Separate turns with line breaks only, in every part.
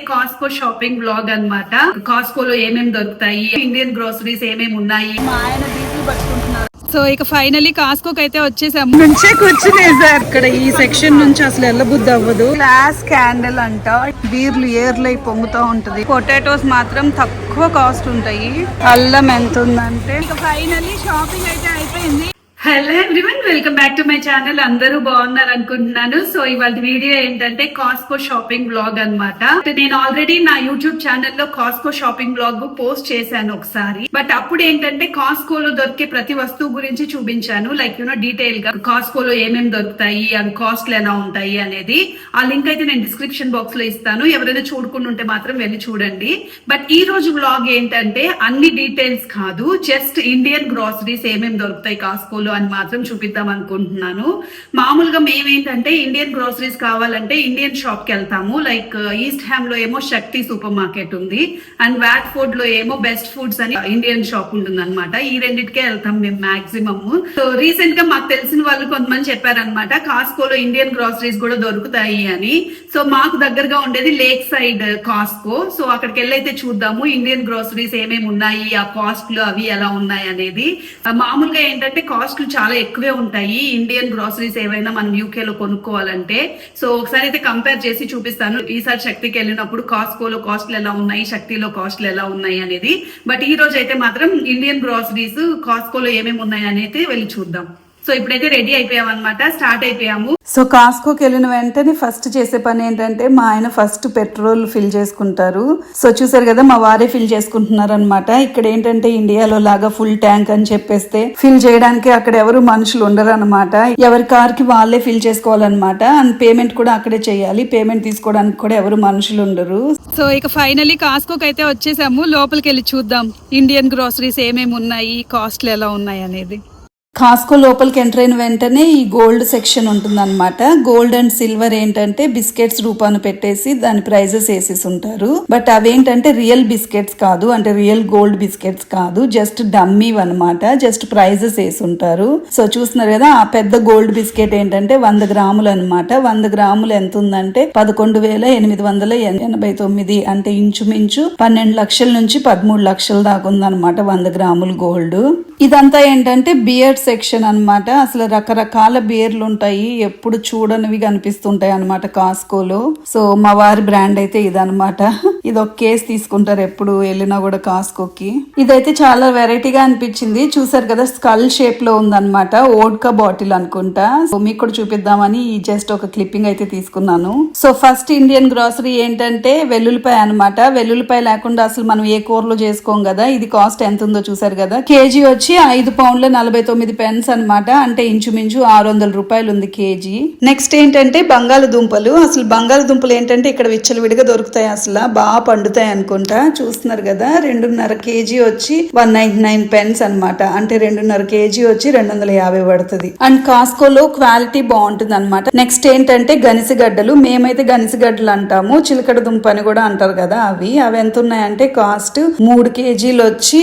కాస్కో shopping blog అన్నమాట. కాస్కోలో ఏమేమి దొరుకుతాయి, ఇండియన్ గ్రోసరీస్ ఏమేమి ఉన్నాయి.
మా ఆయన డీజిల్ పట్టుకుంటున్నారు.
సో ఇక ఫైనలీ కాస్కోకి అయితే వచ్చేసాము.
నుంచే కూర్చునేసారు ఇక్కడ. ఈ సెక్షన్ నుంచి అసలు వెళ్ళబుద్ధి అవ్వదు. గ్లాస్ క్యాండిల్ అంట, బీర్లు ఏర్లై పొంగుతూ ఉంటది. పొటాటోస్ మాత్రం తక్కువ కాస్ట్ ఉంటాయి. అల్లం ఎంత ఉందంటే
ఇక ఫైనలీ షాపింగ్ అయితే అయిపోయింది. Hello everyone, welcome back to my channel. అందరూ బాగున్నారు అనుకుంటున్నాను. సో ఇవాళ వీడియో ఏంటంటే కాస్కో షాపింగ్ బ్లాగ్ అన్నమాట. నేను ఆల్రెడీ నా యూట్యూబ్ ఛానల్లో కాస్కో షాపింగ్ బ్లాగ్ పోస్ట్ చేశాను ఒకసారి. బట్ అప్పుడు ఏంటంటే కాస్కోలో దొరికే ప్రతి వస్తువు గురించి చూపించాను, లైక్ డీటెయిల్ గా కాస్కోలో ఏమేమి దొరుకుతాయి, అవి కాస్ట్లు ఎలా ఉంటాయి అనేది. ఆ లింక్ అయితే నేను డిస్క్రిప్షన్ బాక్స్ లో ఇస్తాను. ఎవరైనా చూడకుండా ఉంటే మాత్రం వెళ్ళి చూడండి. బట్ ఈ రోజు బ్లాగ్ ఏంటంటే అన్ని డీటెయిల్స్ కాదు, జస్ట్ ఇండియన్ గ్రాసరీస్ ఏమేమి దొరుకుతాయి కాస్కోలో అని మాత్రం చూపిద్దాం అనుకుంటున్నాను. మామూలుగా మేమేంటంటే ఇండియన్ గ్రోసరీస్ కావాలంటే ఇండియన్ షాప్ కి వెళ్తాము. లైక్ ఈస్ట్ హ్యామ్ లో ఏమో శక్తి సూపర్ మార్కెట్ ఉంది, అండ్ వాట్ ఫుడ్ లో ఏమో బెస్ట్ ఫుడ్స్ అని ఇండియన్ షాప్ ఉంటుంది అనమాట. ఈ రెండింటికే వెళ్తాం మేము మాక్సిమమ్. సో రీసెంట్ గా మాకు తెలిసిన వాళ్ళు కొంతమంది చెప్పారనమాట కాస్కోలో ఇండియన్ గ్రోసరీస్ కూడా దొరుకుతాయి అని. సో మాకు దగ్గరగా ఉండేది లేక్ సైడ్ కాస్కో. సో అక్కడికి వెళ్ళైతే చూద్దాము ఇండియన్ గ్రోసరీస్ ఏమేమి ఉన్నాయి, ఆ కాస్ట్లు అవి ఎలా ఉన్నాయి అనేది. మామూలుగా ఏంటంటే కాస్ట్ చాలా ఎక్కువే ఉంటాయి ఇండియన్ గ్రోసరీస్ ఏవైనా మనం యూకే లో కొనుక్కోవాలంటే. సో ఒకసారి అయితే కంపేర్ చేసి చూపిస్తాను. ఈసారి శక్తికి వెళ్ళినప్పుడు కాస్కోలో కాస్ట్లు ఎలా ఉన్నాయి, శక్తిలో కాస్ట్లు ఎలా ఉన్నాయి అనేది. బట్ ఈ రోజు అయితే మాత్రం ఇండియన్ గ్రోసరీస్ కాస్కోలో ఏమేమి ఉన్నాయి అనేది వెళ్ళి చూద్దాం. సో ఇప్పుడైతే రెడీ అయిపోయాం అనమాట, స్టార్ట్ అయిపోయాము.
సో కాస్కోకి వెళ్ళిన వెంటనే ఫస్ట్ చేసే పని ఏంటంటే మా ఆయన ఫస్ట్ పెట్రోల్ ఫిల్ చేసుకుంటారు. సో చూసారు కదా, మా వారే ఫిల్ చేసుకుంటున్నారు అనమాట. ఇక్కడ ఏంటంటే ఇండియాలో లాగా ఫుల్ ట్యాంక్ అని చెప్పేస్తే ఫిల్ చేయడానికి అక్కడ ఎవరు మనుషులు ఉండరు అనమాట. ఎవరి కార్ కి వాళ్ళే ఫిల్ చేసుకోవాలన్నమాట. అండ్ పేమెంట్ కూడా అక్కడే చేయాలి. పేమెంట్ తీసుకోవడానికి కూడా ఎవరు మనుషులు ఉండరు.
సో ఇక ఫైనలీ కాస్కోకి అయితే వచ్చేసాము. లోపలికి వెళ్ళి చూద్దాం ఇండియన్ గ్రోసరీస్ ఏమేమి ఉన్నాయి, కాస్ట్లు ఎలా ఉన్నాయి అనేది.
కాస్కో లోపలికి ఎంటర్ అయిన వెంటనే ఈ గోల్డ్ సెక్షన్ ఉంటుంది అనమాట. గోల్డ్ అండ్ సిల్వర్ ఏంటంటే బిస్కెట్స్ రూపాన్ని పెట్టేసి దాని ప్రైజెస్ వేసేసి ఉంటారు. బట్ అవేంటంటే రియల్ బిస్కెట్స్ కాదు, అంటే రియల్ గోల్డ్ బిస్కెట్స్ కాదు, జస్ట్ డమ్మీ అనమాట. జస్ట్ ప్రైజెస్ వేసి ఉంటారు. సో చూస్తున్నారు కదా, ఆ పెద్ద గోల్డ్ బిస్కెట్ ఏంటంటే 100 గ్రాములు అనమాట. 100 గ్రాములు ఎంత ఉందంటే 11,889, అంటే ఇంచుమించు 12 లక్షల నుంచి 13 లక్షల దాకా ఉందన్నమాట 100 గ్రాములు గోల్డ్. ఇదంతా ఏంటంటే బియర్ సెక్షన్ అన్నమాట. అసలు రకరకాల బియర్లు ఉంటాయి, ఎప్పుడు చూడనివి కనిపిస్తుంటాయి అనమాట కాస్కోలో. సో మా వారి బ్రాండ్ అయితే ఇదనమాట. ఇది ఒక కేసు తీసుకుంటారు ఎప్పుడు వెళ్ళినా కూడా కాస్కోకి. ఇదైతే చాలా వెరైటీగా అనిపించింది. చూసారు కదా, స్కల్ షేప్ లో ఉందన్నమాట. ఓడ్కా బాటిల్ అనుకుంటా. సో మీకు కూడా చూపిద్దామని జస్ట్ ఒక క్లిప్పింగ్ అయితే తీసుకున్నాను. సో ఫస్ట్ ఇండియన్ గ్రోసరీ ఏంటంటే వెల్లుల్లిపాయ అనమాట. వెల్లుల్లిపాయ లేకుండా అసలు మనం ఏ కూరలో చేసుకోం కదా. ఇది కాస్ట్ ఎంత ఉందో చూసారు కదా. కేజీ వచ్చి 5 పౌండ్ల 49 పెన్స్ అనమాట. అంటే ఇంచుమించు 600 రూపాయలు ఉంది కేజీ. నెక్స్ట్ ఏంటంటే బంగాళదుంపలు. అసలు బంగాళదుంపలు ఏంటంటే ఇక్కడ విచ్చలవిడిగా దొరుకుతాయి, అసలు బాగా పండుతాయి అనుకుంటా. చూస్తున్నారు కదా, 2.5 కేజీ వచ్చి 199 పెన్స్ అనమాట. అంటే 2.5 కేజీ వచ్చి 250 పడుతుంది. అండ్ కాస్కోలో క్వాలిటీ బాగుంటుంది అనమాట. నెక్స్ట్ ఏంటంటే గనిసిగడ్డలు. మేమైతే గనిసిగడ్డలు అంటాము, చిలకడ దుంప అని కూడా అంటారు కదా. అవి ఎంత ఉన్నాయంటే కాస్ట్ 3 కేజీలు వచ్చి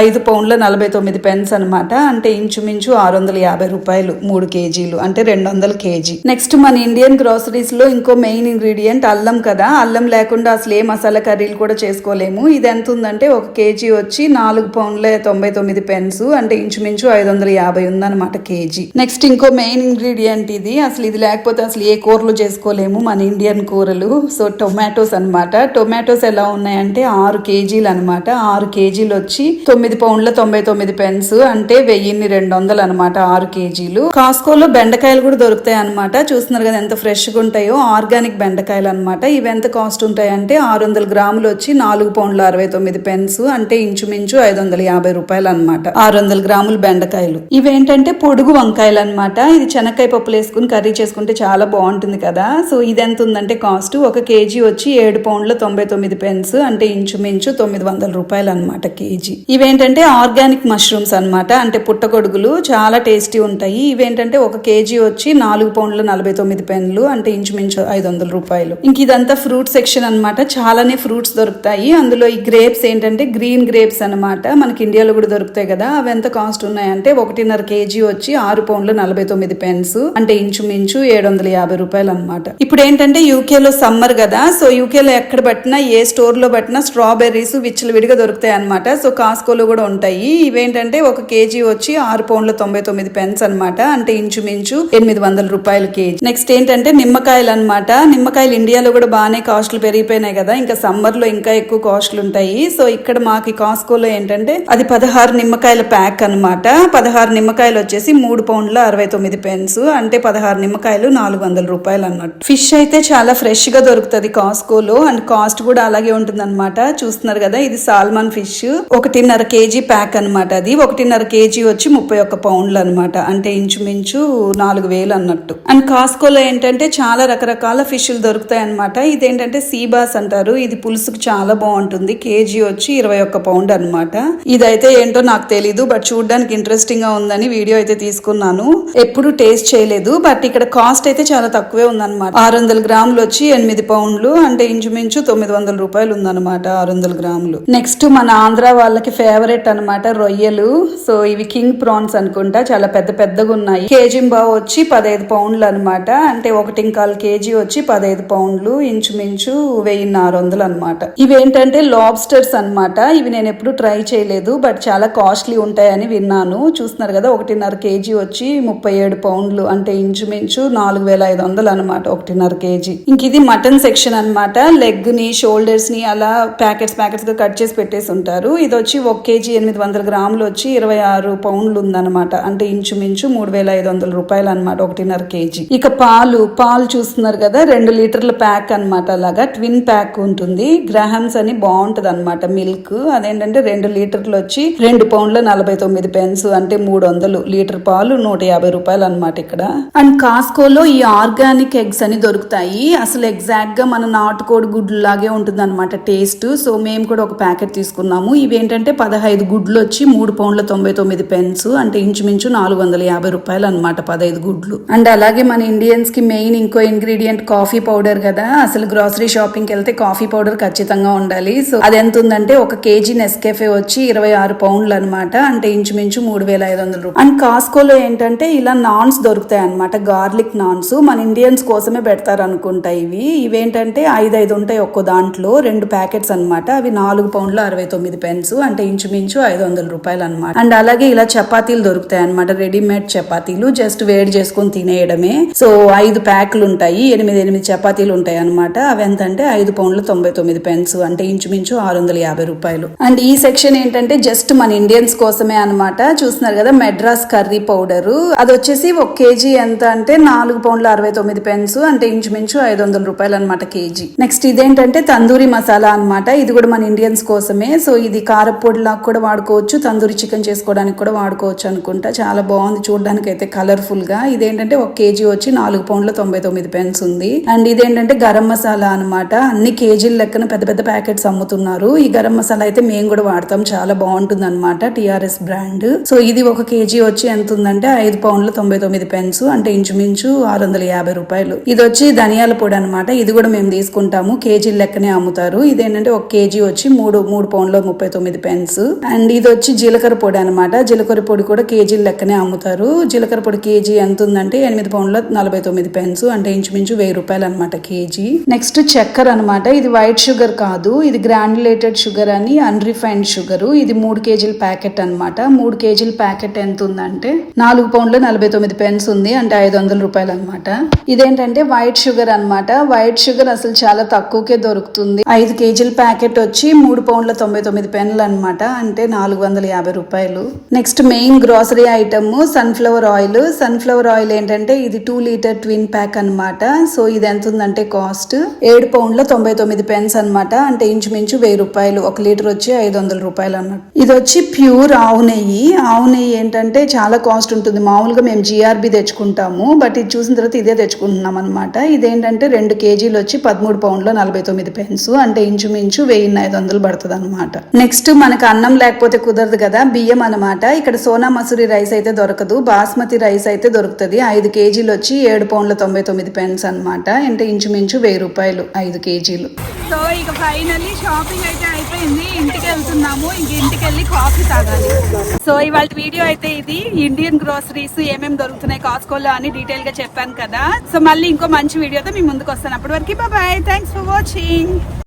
5 పౌండ్ల 49 పెన్స్ అనమాట. అంటే ఇంచుమించు 650 రూపాయలు 3 కేజీలు, అంటే 200 కేజీ. నెక్స్ట్ మన ఇండియన్ గ్రోసరీస్ లో ఇంకో మెయిన్ ఇంగ్రీడియంట్ అల్లం కదా. అల్లం లేకుండా అసలు ఏ మసాలా కర్రీలు కూడా చేసుకోలేము. ఇది ఎంత ఉందంటే 1 కేజీ వచ్చి 4 పౌండ్ల 99 పెన్స్, అంటే ఇంచుమించు 550 ఉందన్నమాట కేజీ. నెక్స్ట్ ఇంకో మెయిన్ ఇంగ్రీడియంట్ ఇది. అసలు ఇది లేకపోతే అసలు ఏ కూరలు చేసుకోలేము మన ఇండియన్ కూరలు. సో టొమాటోస్ అనమాట. టొమాటోస్ ఎలా ఉన్నాయంటే 6 కేజీలు అనమాట. 6 కేజీలు వచ్చి 9 పౌండ్ల 99 పెన్స్, అంటే 1200 అనమాట 6 కేజీలు. కాస్కోలో బెండకాయలు కూడా దొరుకుతాయి అనమాట. చూస్తున్నారు కదా ఎంత ఫ్రెష్ గా ఉంటాయో, ఆర్గానిక్ బెండకాయలు అనమాట. ఇవి ఎంత కాస్ట్ ఉంటాయి అంటే 600 గ్రాములు వచ్చి 4 పౌండ్ల 69 పెన్స్, అంటే ఇంచుమించు 550 రూపాయలు అనమాట 600 గ్రాములు బెండకాయలు. ఇవేంటంటే పొడుగు వంకాయలు అనమాట. ఇది శనక్కాయ పప్పులు వేసుకుని కర్రీ చేసుకుంటే చాలా బాగుంటుంది కదా. సో ఇది ఎంత ఉందంటే కాస్ట్ 1 కేజీ వచ్చి 7 పౌండ్ల 99 పెన్స్, అంటే ఇంచుమించు 900 రూపాయలు అనమాట కేజీ. ఇవేంటంటే ఆర్గానిక్ మష్రూమ్స్ అనమాట. అంటే పుట్టగొడుగులు చాలా టేస్టీ ఉంటాయి. ఇవేంటంటే 1 కేజీ వచ్చి 4 పౌండ్ల 49 పెన్లు, అంటే ఇంచుమించు 500 రూపాయలు. ఇంక ఇదంతా ఫ్రూట్ సెక్షన్ అనమాట. చాలా చాలానే ఫ్రూట్స్ దొరుకుతాయి. అందులో ఈ గ్రేప్స్ ఏంటంటే గ్రీన్ గ్రేప్స్ అన్నమాట, మనకి ఇండియాలో కూడా దొరుకుతాయి కదా. అవి ఎంత కాస్ట్ ఉన్నాయంటే 1.5 kg వచ్చి 6 పౌండ్ల 49 పెన్స్, అంటే ఇంచుమించు 750 రూపాయలు అనమాట. ఇప్పుడు ఏంటంటే యూకే లో సమ్మర్ కదా, సో యూకే లో ఎక్కడ పట్టినా ఏ స్టోర్ లో పట్టినా స్ట్రాబెర్రీస్ విచ్చలవిడిగా దొరుకుతాయి అనమాట. సో కాస్కోలో కూడా ఉంటాయి. ఇవేంటంటే 1 kg వచ్చి 6 పౌండ్ల 99 పెన్స్ అనమాట, అంటే ఇంచుమించు 800 రూపాయలు కేజీ. నెక్స్ట్ ఏంటంటే నిమ్మకాయలు అనమాట. నిమ్మకాయలు ఇండియాలో కూడా బాగానే కాస్ట్లు పెరిగిపోయినాయి కదా, ఇంకా సమ్మర్ లో ఇంకా ఎక్కువ కాస్ట్లు ఉంటాయి. సో ఇక్కడ మాకు కాస్కోలో ఏంటంటే అది 16 నిమ్మకాయల ప్యాక్ అనమాట. 16 నిమ్మకాయలు వచ్చేసి 3 పౌండ్ల 69 పెన్స్, అంటే 16 నిమ్మకాయలు 400 రూపాయలు అన్నట్టు. ఫిష్ అయితే చాలా ఫ్రెష్ గా దొరుకుతుంది కాస్కోలో, అండ్ కాస్ట్ కూడా అలాగే ఉంటుంది అనమాట. చూస్తున్నారు కదా, ఇది సాల్మన్ ఫిష్ 1.5 kg ప్యాక్ అనమాట. అది 1.5 kg వచ్చి 31 పౌండ్లు అనమాట, అంటే ఇంచుమించు 4000 అన్నట్టు. అండ్ కాస్కోలో ఏంటంటే చాలా రకరకాల ఫిష్లు దొరుకుతాయి అనమాట. ఇదేంటంటే సీబాస్ అంటారు. ఇది పులుసుకు చాలా బాగుంటుంది. కేజీ వచ్చి 21 పౌండ్ అనమాట. ఇదైతే ఏంటో నాకు తెలీదు, బట్ చూడడానికి ఇంట్రెస్టింగ్ గా ఉందని వీడియో అయితే తీసుకున్నాను. ఎప్పుడు టేస్ట్ చేయలేదు, బట్ ఇక్కడ కాస్ట్ అయితే చాలా తక్కువే ఉందన్నమాట. 600 గ్రాములు వచ్చి 8 పౌండ్లు, అంటే ఇంచుమించు 900 రూపాయలు ఉందన్నమాట 600 గ్రాములు. నెక్స్ట్ మన ఆంధ్ర వాళ్ళకి ఫేవరెట్ అనమాట రొయ్యలు. సో ఇవి కింగ్ ప్రాన్స్ అనుకుంటా, చాలా పెద్ద పెద్దగా ఉన్నాయి. కేజీ బావ్ వచ్చి 15 పౌండ్లు అనమాట, అంటే 1.25 kg వచ్చి 15 పౌండ్లు, ఇంచుమించు 1400 అనమాట. ఇవేంటంటే లాబ్స్టర్స్ అనమాట. ఇవి నేను ఎప్పుడు ట్రై చేయలేదు, బట్ చాలా కాస్ట్లీ ఉంటాయని విన్నాను. చూస్తున్నారు కదా, 1.5 kg వచ్చి 37 పౌండ్లు, అంటే ఇంచుమించు 4500 అనమాట 1.5 kg. ఇంక ఇది మటన్ సెక్షన్ అనమాట. లెగ్ ని, షోల్డర్స్ ని అలా ప్యాకెట్స్ గా కట్ చేసి పెట్టేసి ఉంటారు. ఇది వచ్చి 1 kg 800 గ్రాములు వచ్చి 26 పౌండ్లు ఉందన్నమాట, అంటే ఇంచుమించు 3500 రూపాయలు అనమాట 1.5 kg. ఇక పాలు చూస్తున్నారు కదా, 2 లీటర్ల ప్యాక్ అనమాట. అలాగా ట్విన్ ప్యాక్ ఉంటుంది. గ్రాహమ్స్ అని బాగుంటది అనమాట మిల్క్. అదేంటంటే 2 లీటర్లు వచ్చి 2 పౌండ్ల 49 పెన్స్, అంటే 300. లీటర్ పాలు 150 రూపాయలు అనమాట ఇక్కడ. అండ్ కాస్కోలో ఈ ఆర్గానిక్ ఎగ్స్ అని దొరుకుతాయి. అసలు ఎగ్జాక్ట్ గా మన నాటుకోడి గుడ్లు లాగే ఉంటుంది అనమాట టేస్ట్. సో మేము కూడా ఒక ప్యాకెట్ తీసుకున్నాము. ఇవేంటంటే 15 గుడ్లు వచ్చి 3 పౌండ్ల 99 పెన్స్, అంటే ఇంచుమించు 450 రూపాయలు అనమాట 15 గుడ్లు. అండ్ అలాగే మన ఇండియన్స్ కి మెయిన్ ఇంకో ఇంగ్రీడియంట్ కాఫీ పౌడర్ కదా. అసలు గ్రాసరీ షాపింగ్ కి వెళ్తే కాఫీ పౌడర్ ఖచ్చితంగా ఉండాలి. సో అది ఎంత ఉందంటే 1 kg నెస్కేఫే వచ్చి 26 పౌండ్లు అనమాట, అంటే ఇంచుమించు 3500 రూపాయలు. అండ్ కాస్కోలో ఏంటంటే ఇలా నాన్స్ దొరుకుతాయి అనమాట, గార్లిక్ నాన్స్. మన ఇండియన్స్ కోసమే పెడతారు అనుకుంటా. ఇవేంటంటే 5 ఉంటాయి ఒక్కో దాంట్లో, 2 ప్యాకెట్స్ అనమాట. అవి 4 పౌండ్ల 69 పెన్స్, అంటే ఇంచుమించు 500 రూపాయలు అనమాట. అండ్ అలాగే ఇలా చపాతీలు దొరుకుతాయి అనమాట, రెడీమేడ్ చపాతీలు, జస్ట్ వేడి చేసుకుని తినేయడమే. సో 5 ప్యాక్లు ఉంటాయి, 8 చపాతీలు ఉంటాయి అనమాట. అవి ఎంత అంటే 5 పౌండ్ల 99 పెన్స్, అంటే ఇంచుమించు 650 రూపాయలు. అండ్ ఈ సెక్షన్ ఏంటంటే జస్ట్ మన ఇండియన్స్ కోసమే అనమాట. చూస్తున్నారు కదా, మెడ్రాస్ కర్రీ పౌడర్. అది వచ్చేసి 1 kg ఎంత అంటే 4 పౌండ్ల 69 పెన్స్, అంటే ఇంచుమించు 500 రూపాయలు అనమాట కేజీ. నెక్స్ట్ ఇదేంటంటే తందూరి మసాలా అనమాట. ఇది కూడా మన ఇండియన్స్ కోసమే. సో ఇది కారపొడి లాగా కూడా వాడుకోవచ్చు, తందూరి చికెన్ చేసుకోవడానికి కూడా వాడుకోవచ్చు అనుకుంటా. చాలా బాగుంది చూడడానికి అయితే కలర్ఫుల్ గా. ఇదేంటంటే 1 kg వచ్చి 4 పౌండ్ల 99 పెన్స్ ఉంది. అండ్ ఇదేంటంటే గరం మసాలా అనమాట. అన్ని కేజీల లెక్కన పెద్ద పెద్ద ప్యాకెట్స్ అమ్ముతున్నారు. ఈ గరం మసాలా అయితే మేము కూడా వాడతాం, చాలా బాగుంటుంది అనమాట, TRS బ్రాండ్. సో ఇది 1 kg వచ్చి ఎంత ఉందంటే 5 పౌండ్ల 99 పెన్స్, అంటే ఇంచుమించు 650 రూపాయలు. ఇది వచ్చి ధనియాల పొడి అనమాట. ఇది కూడా మేము తీసుకుంటాము, కేజీల లెక్కనే అమ్ముతారు. ఇదేంటంటే 1 kg వచ్చి 3 పౌండ్ల 39 పెన్స్. అండ్ ఇది వచ్చి జీలకర్ర పొడి అనమాట. జీలకర్ర పొడి కూడా కేజీల లెక్కనే అమ్ముతారు. జీలకర్ర పొడి కేజీ ఎంత ఉందంటే 8 పౌండ్ల 49 పెన్స్, అంటే ఇంచుమించు 1000 రూపాయలు అనమాట కేజీ. నెక్స్ట్ చక్కెర అనమాట. ఇది వైట్ షుగర్ కాదు, ఇది గ్రాన్యులేటెడ్ షుగర్ అని, అన్రిఫైన్డ్ షుగర్. ఇది 3 kg ప్యాకెట్ అనమాట. 3 kg ప్యాకెట్ ఎంత ఉందంటే 4 పౌండ్ల 49 పెన్స్ ఉంది, అంటే 500 రూపాయలు అనమాట. ఇదేంటంటే వైట్ షుగర్ అనమాట. వైట్ షుగర్ అసలు చాలా తక్కువకే దొరుకుతుంది. 5 kg ప్యాకెట్ వచ్చి 3 పౌండ్ల 99 పెన్లు అనమాట, అంటే 450 రూపాయలు. Next main grocery item sunflower oil. Sunflower oil ఏంటంటే ఇది 2 లీటర్ ట్విన్ ప్యాక్ అనమాట. సో ఇది ఎంత ఉందంటే కాస్ట్ 7 పౌండ్ల 99 పెన్స్ అనమాట, అంటే ఇంచుమించు 1000 రూపాయలు. 1 లీటర్ వచ్చి 500 రూపాయలు అన్నట్టు. ఇది వచ్చి ప్యూర్ ఆవు నెయ్యి. ఆవు నెయ్యి ఏంటంటే చాలా కాస్ట్ ఉంటుంది. మామూలుగా మేము GRB తెచ్చుకుంటాము, బట్ ఇది చూసిన తర్వాత ఇదే తెచ్చుకుంటున్నాం అనమాట. ఇదేంటంటే 2 kgలు వచ్చి 13 పౌండ్ల 49 పెన్స్, అంటే ఇంచుమించు 1500 పడుతుంది అనమాట. నెక్స్ట్ మనకు అన్నం లేకపోతే కుదరదు కదా, బియ్యం అనమాట. ఇక్కడ సోనా మసూరి రైస్ అయితే దొరకదు, బాస్మతి రైస్ అయితే దొరుకుతుంది. 5 kgలు వచ్చి 7 పౌండ్ల 99 పెన్స్ అనమాట, అంటే ఇంచుమించు 1000 రూపాయలు 5 kgలు.
సో ఇక ఫైనల్లీ షాపింగ్ అయితే అయిపోయింది, ఇంటికి వెళ్తున్నాము. ఇంక ఇంటికి వెళ్ళి కాఫీ తాగాలి. సో ఇవాళ వీడియో అయితే ఇది, ఇండియన్ గ్రోసరీస్ ఏమేమి దొరుకుతున్నాయి కాస్కోలో అని డీటెయిల్ గా చెప్పాను కదా. సో మళ్ళీ ఇంకో మంచి వీడియోతో మీ ముందుకు వస్తాను. అప్పటి వరకు బాయ్, థ్యాంక్స్ ఫర్ వాచింగ్.